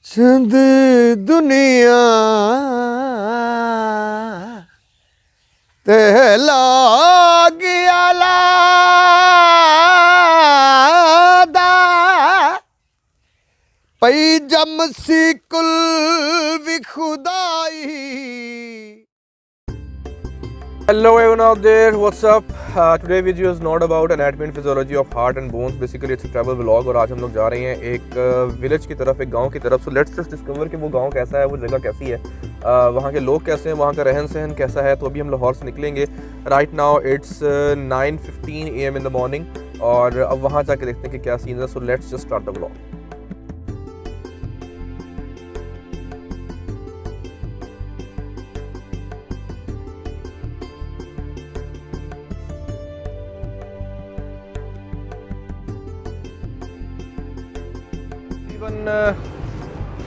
चंद दुनिया ते लागिया लादा पई जम सी कुल भी खुदाई। Hello everyone out there, what's up? Today video is not about anatomy and physiology of heart and bones. Basically it's a travel vlog और आज हम लोग जा रहे हैं एक विलेज की तरफ, एक गांव की तरफ. So let's just discover कि वो गांव कैसा है, वो जगह कैसी है, वहाँ के लोग कैसे हैं, वहाँ का रहन सहन कैसा है. तो अभी हम लाहौर से निकलेंगे. Right now it's 9:15 AM in the morning और अब वहाँ जाके देखते हैं कि क्या सीन है. So let's just start the vlog.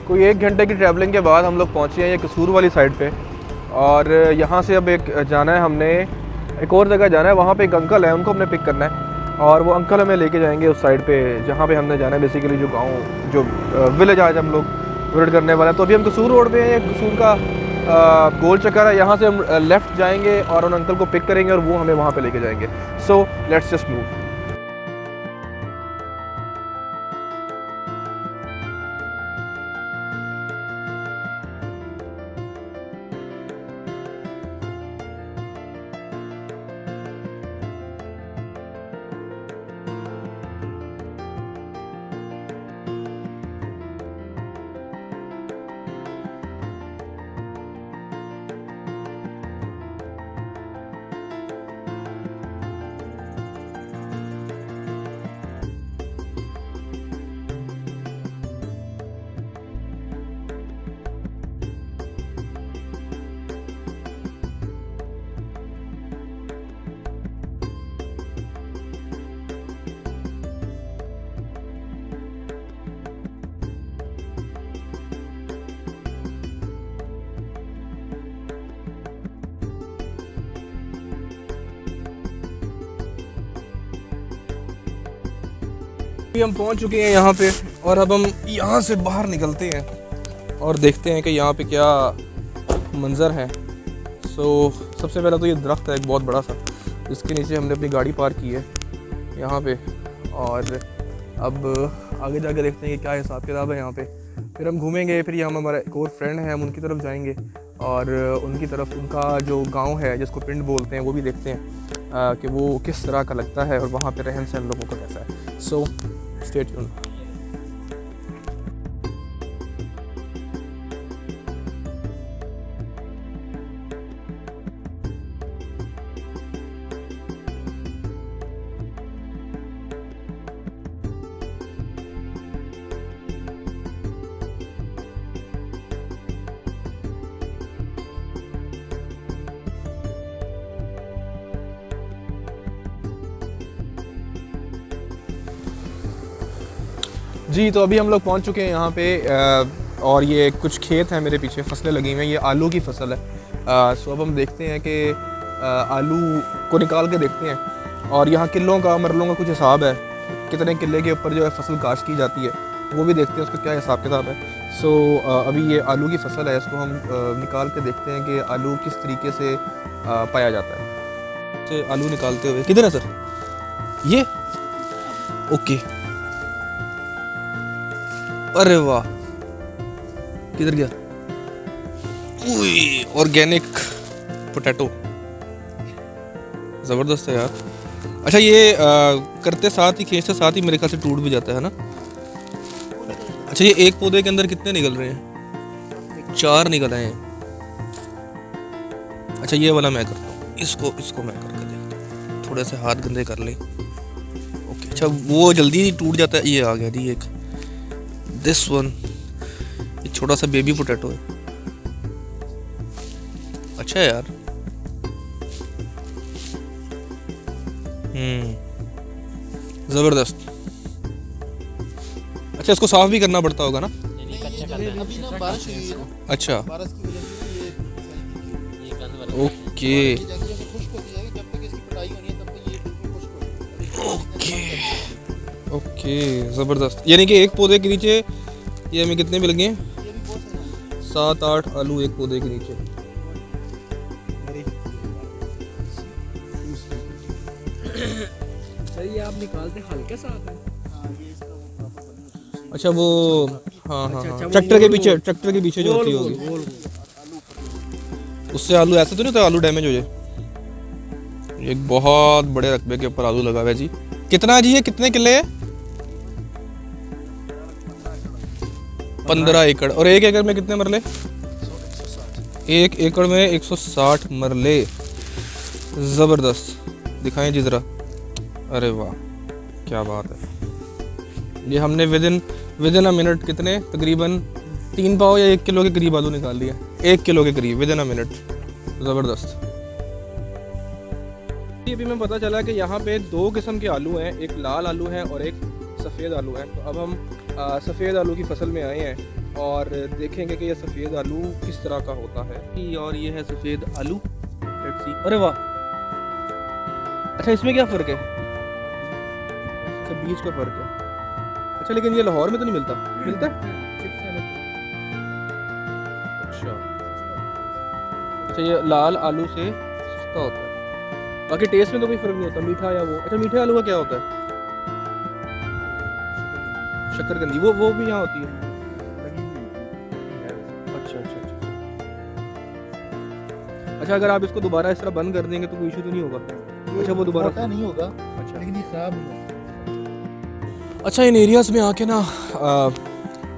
कोई 1 घंटे की ट्रैवलिंग के बाद हम लोग पहुँचे हैं ये कसूर वाली साइड पे. और यहाँ से अब एक जाना है, हमने एक और जगह जाना है. वहाँ पे एक अंकल है, उनको हमने पिक करना है और वो अंकल हमें लेके जाएंगे उस साइड पे जहाँ पे हमने जाना है. बेसिकली जो गांव, जो विलेज आज हम लोग विजिट करने वाले हैं. तो अभी हम कसूर रोड पे हैं. कसूर का गोल चक्कर है. यहाँ से हम लेफ़्ट जाएंगे और उन अंकल को पिक करेंगे और वो हमें वहाँ पर लेके जाएंगे. सो लेट्स जस्ट मूव. हम पहुंच चुके हैं यहाँ पे और अब हम यहाँ से बाहर निकलते हैं और देखते हैं कि यहाँ पे क्या मंज़र है. सो सबसे पहले तो ये दरख्त है एक बहुत बड़ा सा, जिसके नीचे हमने अपनी गाड़ी पार्क की है यहाँ पे. और अब आगे जाके देखते हैं कि क्या हिसाब किताब है यहाँ पे. फिर हम घूमेंगे. फिर यहाँ हमारा एक और फ्रेंड है, हम उनकी तरफ जाएंगे और उनकी तरफ उनका जो गाँव है जिसको पिंड बोलते हैं वो भी देखते हैं कि वो किस तरह का लगता है और वहाँ पे रहन सहन लोगों का कैसा है. So stay tuned. जी तो अभी हम लोग पहुंच चुके हैं यहाँ पे और ये कुछ खेत हैं मेरे पीछे, फसलें लगी हुई हैं. ये आलू की फसल है. सो अब हम देखते हैं कि आलू को निकाल के देखते हैं. और यहाँ किलों का मरलों का कुछ हिसाब है, कितने किले के ऊपर जो है फसल काश्त की जाती है वो भी देखते हैं, उसका क्या हिसाब किताब है. सो अभी ये आलू की फसल है, इसको हम निकाल के देखते हैं कि आलू किस तरीके से पाया जाता है. तो आलू निकालते हुए किधर है सर? ये ओके. अरे वाह, किधर गया? ऑर्गेनिक पोटैटो, ज़बरदस्त है यार. अच्छा ये करते साथ ही, खींचते साथ ही मेरे ख्याल से टूट भी जाता है ना. अच्छा ये एक पौधे के अंदर कितने निकल रहे हैं? 4 निकल रहे हैं. अच्छा ये वाला मैं करता हूँ, इसको मैं करके देखता हूँ. थोड़े से हाथ गंदे कर ले. ओके. अच्छा वो जल्दी टूट जाता है. ये आ गया जी एक, दिस वन. एक छोटा सा बेबी पोटैटो है. अच्छा है यार. जबरदस्त. अच्छा इसको साफ भी करना पड़ता होगा ना? अच्छा ओके ओके ओके ज़बरदस्त. यानी कि एक पौधे के नीचे ये हमें कितने मिल गए? 7-8 आलू एक पौधे के नीचे। सर ये आप निकालते हल्के साथ है? अच्छा वो हाँ हाँ हाँ ट्रैक्टर के पीछे जो होती होगी उससे आलू ऐसे तो नहीं होता, आलू डैमेज हो जाए। एक बहुत बड़े रकबे के ऊपर आलू लगा हुआ है जी। कितना है जी ये, कितने किले है? 15 एकड़। और 1 एकड़ में कितने मरले? 1 एकड़ में 160 मरले। ज़बरदस्त, दिखाएं जी ज़रा। अरे वाह क्या बात है। ये हमने विद इन अ मिनट कितने तकरीबन 3 पाव या 1 किलो के करीब आलू निकाल लिया। 1 किलो के करीब विद इन अ मिनट। ज़बरदस्त। अभी मैं पता चला कि यहाँ पे 2 किस्म के आलू हैं, एक लाल आलू है और एक सफ़ेद आलू है। तो अब हम सफ़ेद आलू की फसल में आए हैं और देखेंगे कि यह सफ़ेद आलू किस तरह का होता है। और ये है सफ़ेद आलू। Let's see. अरे वाह, अच्छा इसमें क्या फ़र्क है? अच्छा बीज का फ़र्क है। अच्छा लेकिन ये लाहौर में तो नहीं मिलता? मिलता है? अच्छा ये लाल आलू से सस्ता होता है। बाकी टेस्ट में तो कोई फ़र्क नहीं होता, मीठा या वो। अच्छा मीठे आलू का क्या होता है? शक्करकंदी, वो भी यहाँ होती है। अच्छा अच्छा अच्छा। अच्छा अगर आप इसको दोबारा इस तरह बंद कर देंगे तो कोई इशू तो नहीं होगा? अच्छा वो दोबारा नहीं होगा, अच्छा लेकिन ये खराब नहीं होगा। अच्छा इन एरियाज़ में आके ना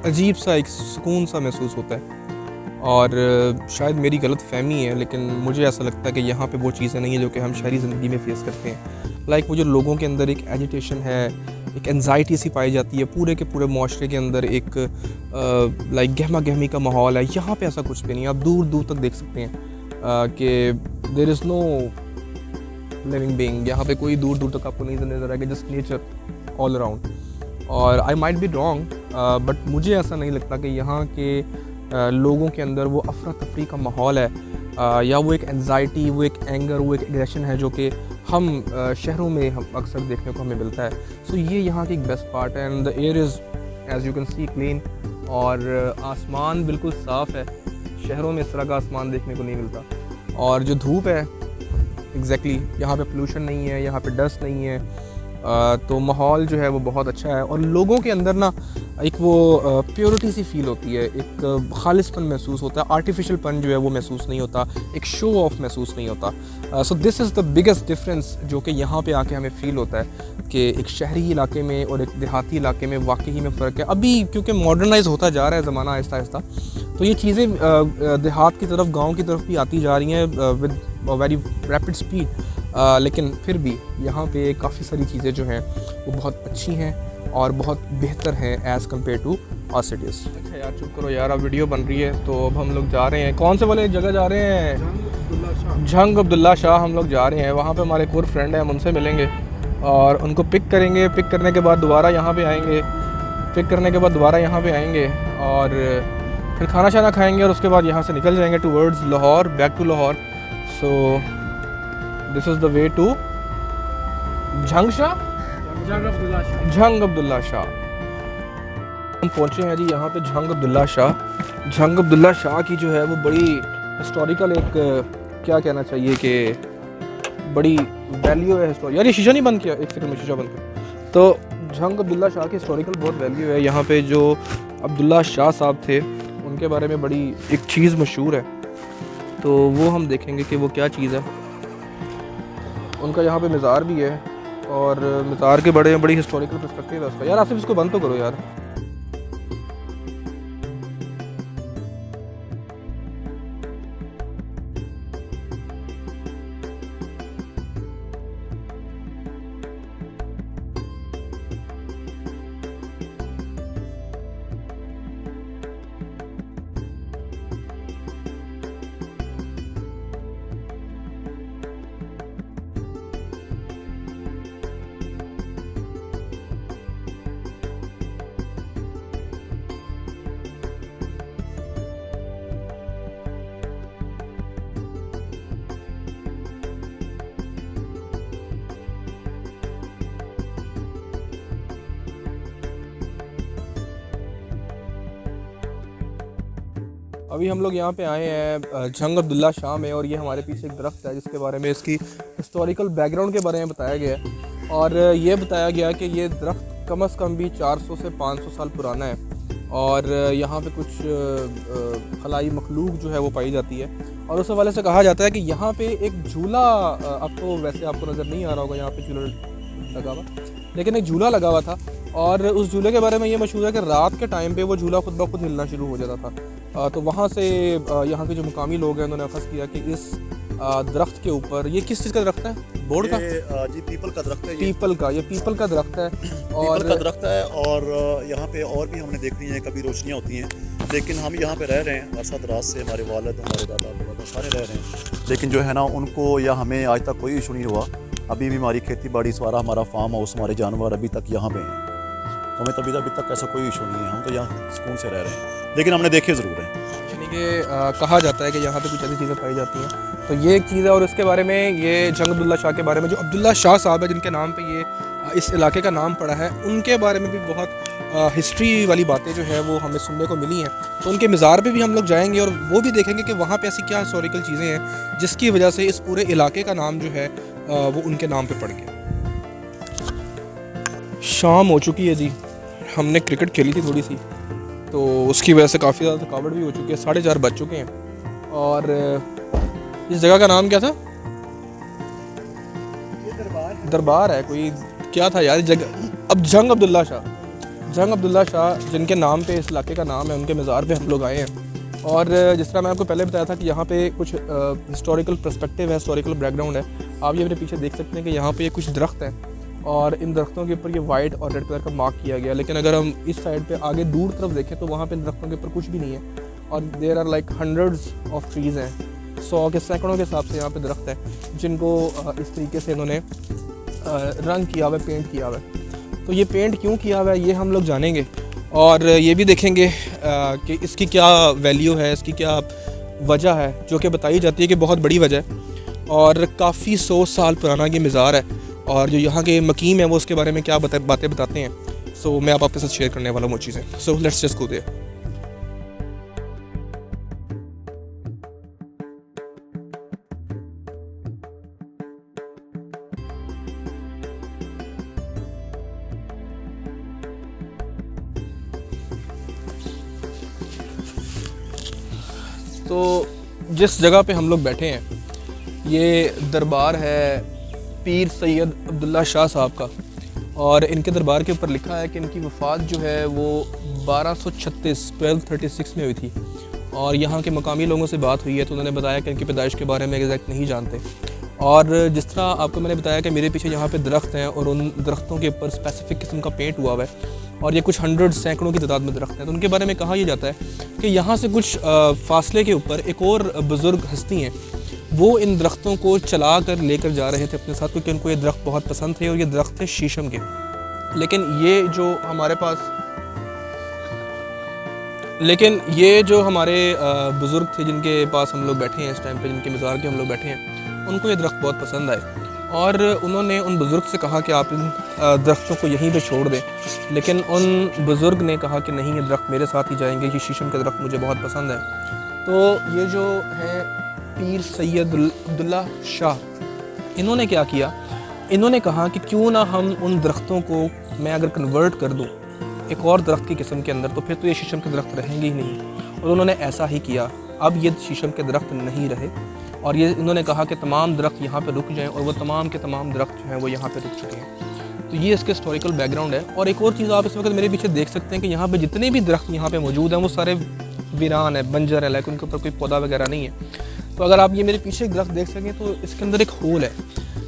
अजीब सा एक सुकून सा महसूस होता है। और शायद मेरी गलत फहमी है लेकिन मुझे ऐसा लगता है कि यहाँ पे वो चीज़ें नहीं है जो कि हम शहरी ज़िंदगी में फेस करते हैं। लाइक वो जो लोगों के अंदर एक एजिटेशन है, एक एनजाइटी सी पाई जाती है, पूरे के पूरे माशरे के अंदर एक लाइक गहमा गहमी का माहौल है। यहाँ पे ऐसा कुछ भी नहीं है। आप दूर दूर तक देख सकते हैं कि there is no living being. यहाँ पे कोई दूर दूर तक आपको नहीं नज़र आएगा, जस्ट नेचर ऑल अराउंड। और I might be wrong but मुझे ऐसा नहीं लगता कि यहाँ के लोगों के अंदर वो अफरा तफरी का माहौल है या वो एक एंजाइटी, वो एक एंगर, वो एक एग्रेशन है जो कि हम शहरों में हम अक्सर देखने को हमें मिलता है। सो ये यहाँ की एक बेस्ट पार्ट है। And the air is as you can see clean और आसमान बिल्कुल साफ़ है। शहरों में इस तरह का आसमान देखने को नहीं मिलता। और जो धूप है एग्जैक्टली यहाँ पे पोल्यूशन नहीं है, यहाँ पे डस्ट नहीं है, तो माहौल जो है वो बहुत अच्छा है। और लोगों के अंदर ना एक वो प्योरिटी सी फील होती है, एक खालिसपन महसूस होता है। आर्टिफिशियलपन जो है वो महसूस नहीं होता, एक शो ऑफ महसूस नहीं होता। सो this is the biggest difference जो कि यहाँ पे आके हमें फ़ील होता है कि एक शहरी इलाके में और एक देहाती इलाके में वाकई में फ़र्क है। अभी क्योंकि मॉडर्नाइज होता जा रहा है ज़माना आहिस्ता आहिस्ता, तो ये चीज़ें देहात की तरफ, गाँव की तरफ भी आती जा रही हैं विद वेरी रैपिड स्पीड। लेकिन फिर भी यहाँ पे काफ़ी सारी चीज़ें जो हैं वो बहुत अच्छी हैं और बहुत बेहतर हैं as compare to our cities. अच्छा यार चुप करो यार, अब वीडियो बन रही है। तो अब हम लोग जा रहे हैं, कौन से वाले जगह जा रहे हैं? झंग अब्दुल्ला शाह हम लोग जा रहे हैं। वहाँ पे हमारे एक और फ्रेंड हैं, हम उनसे मिलेंगे और उनको पिक करेंगे। पिक करने के बाद दोबारा यहाँ पे आएंगे, पिक करने के बाद दोबारा यहाँ पे आएंगे और फिर खाना शाना खाएंगे और उसके बाद यहाँ से निकल जाएंगे towards Lahore, back to Lahore. So this is the way to Jhang Abdullah Shah. हम पहुँचे हैं जी यहाँ पे झंग अब्दुल्ला शाह। झंग अब्दुल्ला शाह की जो है वो बड़ी हिस्टोरिकल एक क्या कहना चाहिए कि बड़ी वैल्यू है। यार ये शीशा नहीं बंद किया, एक सेकंड में शीशा बंद किया। तो झंग अब्दुल्ला शाह की हिस्टोरिकल बहुत वैल्यू है। यहाँ पे जो अब्दुल्ला शाह साहब थे उनके बारे में बड़ी एक चीज़ मशहूर है, तो वो हम देखेंगे कि वो क्या चीज़ है। उनका यहाँ पे मज़ार भी है और मज़ार के बड़ी हिस्टोरिकल पर्सपेक्टिव है उसका। यार आसिफ इसको बंद तो करो यार। अभी हम लोग यहाँ पे आए हैं जंग अब्दुल्ला शाह में, और ये हमारे पीछे एक दरख्त है जिसके बारे में, इसकी हिस्टोरिकल बैकग्राउंड के बारे में बताया गया है। और ये बताया गया कि ये दरख्त कम से कम भी 400 से 500 साल पुराना है, और यहाँ पे कुछ खलाई मखलूक जो है वो पाई जाती है। और उस हवाले से कहा जाता है कि यहाँ पे एक झूला, आपको वैसे आपको नज़र नहीं आ रहा होगा यहाँ पे झूला लगा हुआ, लेकिन एक झूला लगा हुआ था। और उस झूले के बारे में ये मशहूर है कि रात के टाइम पे वो झूला खुद ब खुद हिलना शुरू हो जाता था। तो वहाँ से यहाँ के जो मुकामी लोग हैं उन्होंने अखज़ किया कि इस दरख्त के ऊपर, ये किस चीज़ का दरख्त है? बोर्ड का? जी पीपल का दरख्त है। पीपल का, ये पीपल का दरख्त है। और पीपल का दरख्त है, और यहाँ पे और भी हमने देखी हैं, कभी रोशनियाँ होती हैं, लेकिन हम यहाँ पे रह रहे हैं अरसा दराज से, हमारे वालिद, हमारे दादा सारे रह रहे हैं, लेकिन जो है ना उनको या हमें आज तक कोई इशू नहीं हुआ। अभी भी हमारी खेती बाड़ी, सारा हमारा फार्म हाउस, हमारे जानवर अभी तक यहाँ पे हैं, तो हमें तभी अभी तक ऐसा कोई इशू नहीं है, हम तो यहाँ सुकून से रह रहे हैं, लेकिन हमने देखे ज़रूर हैं। यानी कि कहा जाता है कि यहाँ पे कुछ ऐसी चीज़ें पाई जाती हैं, तो ये एक चीज़ है। और इसके बारे में, ये जंग अब्दुल्ला शाह के बारे में, जो अब्दुल्ला शाह साहब है जिनके नाम पे ये इस इलाके का नाम पड़ा है, उनके बारे में भी बहुत हिस्ट्री वाली बातें जो है वो हमें सुनने को मिली हैं। तो उनके मज़ार पे भी हम लोग जाएंगे और वो भी देखेंगे कि वहाँ पे ऐसी क्या हिस्टोरिकल चीज़ें हैं जिसकी वजह से इस पूरे इलाके का नाम जो है वो उनके नाम पे पड़ गया। शाम हो चुकी है जी, हमने क्रिकेट खेली थी थोड़ी सी, तो उसकी वजह से काफ़ी ज़्यादा थकावट भी हो चुकी है। 4:30 बज चुके हैं। और इस जगह का नाम क्या था? दरबार है कोई, क्या था यार जगह? अब जंग अब्दुल्ला शाह जिनके नाम पे इस इलाके का नाम है, उनके मज़ार पे हम लोग आए हैं। और जिस तरह मैं आपको पहले बताया था कि यहाँ पे कुछ हिस्टोरिकल पर्सपेक्टिव है, हिस्टोरिकल बैकग्राउंड है। आप ये मेरे पीछे देख सकते हैं कि यहाँ पे कुछ दरख्त हैं, और इन दरख्तों के ऊपर ये वाइट और रेड कलर का मार्क किया गया। लेकिन अगर हम इस साइड पे आगे दूर तरफ देखें तो वहाँ पे इन दरख्तों के ऊपर कुछ भी नहीं है, और there are like hundreds of trees हैं, 100 के सैकड़ों के हिसाब से यहाँ पे दरख्त है जिनको इस तरीके से इन्होंने रंग किया हुआ है, पेंट किया हुआ है। तो ये पेंट क्यों किया हुआ है ये हम लोग जानेंगे, और ये भी देखेंगे कि इसकी क्या वैल्यू है, इसकी क्या वजह है, जो कि बताई जाती है कि बहुत बड़ी वजह है, और काफ़ी 100 साल पुराना ये मज़ार है। और जो यहाँ के मकीम है वो उसके बारे में क्या बातें बताते हैं, सो मैं आपके साथ शेयर करने वाला हूँ वो चीज़ें। So let's just go there. तो जिस जगह पे हम लोग बैठे हैं ये दरबार है पीर सैयद अब्दुल्ला शाह साहब का, और इनके दरबार के ऊपर लिखा है कि इनकी वफ़ात जो है वो 1236 में हुई थी। और यहाँ के मकामी लोगों से बात हुई है तो उन्होंने बताया कि इनकी पैदाइश के बारे में एग्जैक्ट नहीं जानते। और जिस तरह आपको मैंने बताया कि मेरे पीछे यहाँ पे दरख्त हैं और उन दरख्तों के ऊपर स्पेसिफिक किस्म का पेंट हुआ हुआ है, और ये कुछ हंड्रेड सैकड़ों की तादाद में दरख्त हैं। तो उनके बारे में कहा यह जाता है कि यहाँ से कुछ फासले के ऊपर एक और बुज़ुर्ग हस्ती हैं, वो इन दरख्तों को चला कर लेकर जा रहे थे अपने साथ, क्योंकि उनको ये दरख्त बहुत पसंद थे, और ये दरख्त थे शीशम के। लेकिन ये जो हमारे बुज़ुर्ग थे जिनके पास हम लोग बैठे हैं इस टाइम पे, जिनके मज़ार के हम लोग बैठे हैं, उनको ये दरख्त बहुत पसंद आए, और उन्होंने उन बुज़ुर्ग से कहा कि आप इन दरख्तों को यहीं पे छोड़ दें। लेकिन उन बुज़ुर्ग ने कहा कि नहीं, ये दरख्त मेरे साथ ही जाएंगे, ये शीशम के दरख्त मुझे बहुत पसंद है। तो ये जो है पीर सैयद अब्दुल्ला शाह, इन्होंने क्या किया, इन्होंने कहा कि क्यों ना हम उन दरख्तों को मैं अगर कन्वर्ट कर दूं एक और दरख्त की किस्म के अंदर, तो फिर तो ये शीशम के दरख्त रहेंगे ही नहीं। और उन्होंने ऐसा ही किया। अब ये शीशम के दरख्त नहीं रहे, और ये इन्होंने कहा कि तमाम दरख्त यहाँ पे रुक जाएं, और वो तमाम के तमाम दरख्त जो हैं वो यहाँ पे रुक चुके हैं। तो ये इसके हिस्टोरिकल बैकग्राउंड है। और एक और चीज़ आप इस वक्त मेरे पीछे देख सकते हैं कि यहाँ पे जितने भी दरख्त यहाँ पे मौजूद हैं वो सारे वीरान है, बंजर है, लेकिन उनके ऊपर कोई पौधा वगैरह नहीं है। तो अगर आप ये मेरे पीछे एक दरख्त देख सकें तो इसके अंदर एक होल है।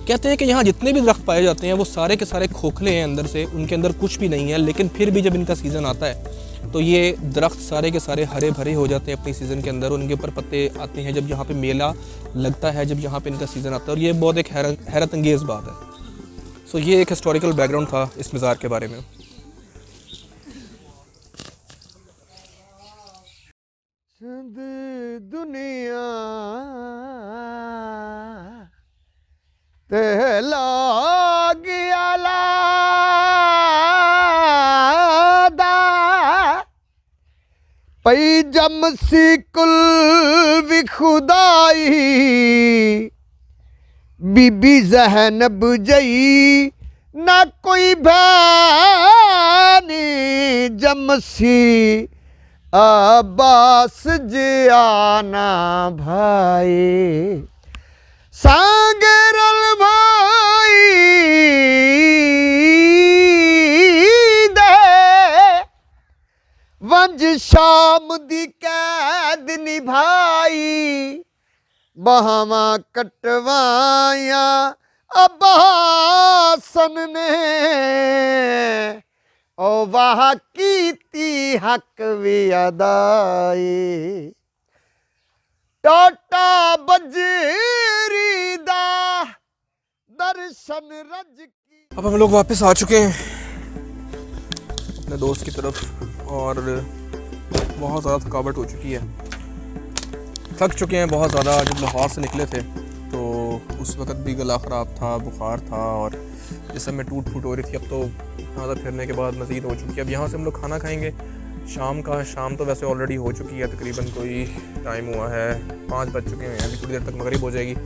कहते हैं कि यहाँ जितने भी दरख्त पाए जाते हैं वो सारे के सारे खोखले हैं अंदर से, उनके अंदर कुछ भी नहीं है, लेकिन फिर भी जब इनका सीज़न आता है तो ये दरख्त सारे के सारे हरे भरे हो जाते हैं अपनी सीज़न के अंदर, उनके ऊपर पत्ते आते हैं जब यहाँ पे मेला लगता है, जब यहाँ पे इनका सीज़न आता है। और ये बहुत एक हैरत अंगेज़ बात है। सो ये एक हिस्टोरिकल बैकग्राउंड था इस मज़ार के बारे में। चंद दुनिया ते लागिया लादा पई जमसी कुल भी खुदाई बीबी ज़ैनब जई ना कोई भैनी जमसी अब्बास जियाना भाई सांगरल भाई दे वंज शाम दी कैद निभाई बहावा कटवाया अब्बासन ने ओ वाह कीती हक भी अदाई टाटा बजरी दा दर्शन रज की। अब हम लोग वापस आ चुके हैं अपने दोस्त की तरफ और बहुत ज़्यादा थकावट हो चुकी है, थक चुके हैं बहुत ज़्यादा। जब लाहौर से निकले थे तो उस वक्त भी गला ख़राब था, बुखार था और जिसम में टूट फूट हो रही थी। अब तो ज़्यादा फिरने के बाद मज़ीद हो चुकी है। अब यहाँ से हम लोग खाना खाएंगे शाम का। शाम तो वैसे ऑलरेडी हो चुकी है, तकरीबन कोई टाइम हुआ है 5 बज चुके हैं, अभी थोड़ी देर तक मगरिब हो जाएगी।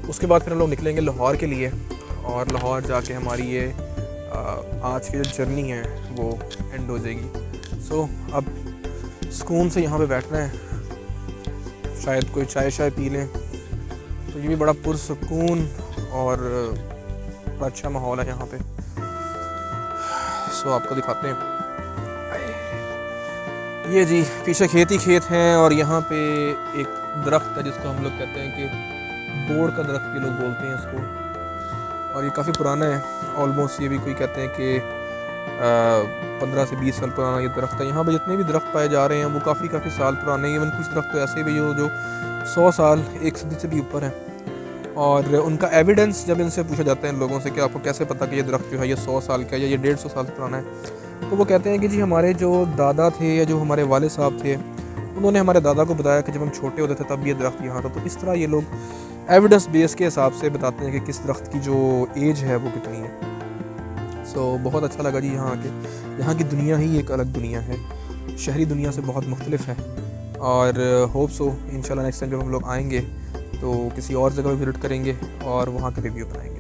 उसके बाद फिर हम लोग निकलेंगे लाहौर के लिए और लाहौर जाके हमारी ये आज की जो जर्नी है वो एंड हो जाएगी। सो अब सुकून से यहाँ पे बैठना है, शायद कोई चाय शाय पी लें, तो ये भी बड़ा पुरसुकून और बड़ा अच्छा माहौल है यहाँ पे। सो आपको दिखाते हैं, ये जी पीछे खेत ही खेत हैं और यहाँ पे एक दरख्त है जिसको हम लोग कहते हैं कि बोड़ का दरख्त भी लोग बोलते हैं इसको, और ये काफ़ी पुराना है। ऑलमोस्ट ये भी कोई कहते हैं कि 15 से 20 साल पुराना ये दरख्त है। यहाँ पे जितने भी दरख्त पाए जा रहे हैं वो काफ़ी साल पुराने हैं। इवन कुछ दरख्त तो ऐसे भी जो 100 साल 1 सदी से भी ऊपर हैं। और उनका एविडेंस जब इनसे पूछा जाता है इन लोगों से कि आपको कैसे पता कि ये दरख्त जो है ये 100 साल का या ये 150 साल पुराना है, तो वो कहते हैं कि जी हमारे जो दादा थे या जो हमारे वाले साहब थे उन्होंने हमारे दादा को बताया कि जब हम छोटे होते थे तब ये दरख्त यहाँ था। तो इस तरह ये लोग एविडेंस बेस के हिसाब से बताते हैं कि किस दरख्त की जो एज है वो कितनी है। सो बहुत अच्छा लगा जी यहाँ आके। यहाँ की दुनिया ही एक अलग दुनिया है, शहरी दुनिया से बहुत मुख्तलिफ है। और होप सो इंशाल्लाह नेक्स्ट टाइम जब हम लोग आएंगे तो किसी और जगह विजिट करेंगे और वहाँ का रिव्यू बनाएंगे।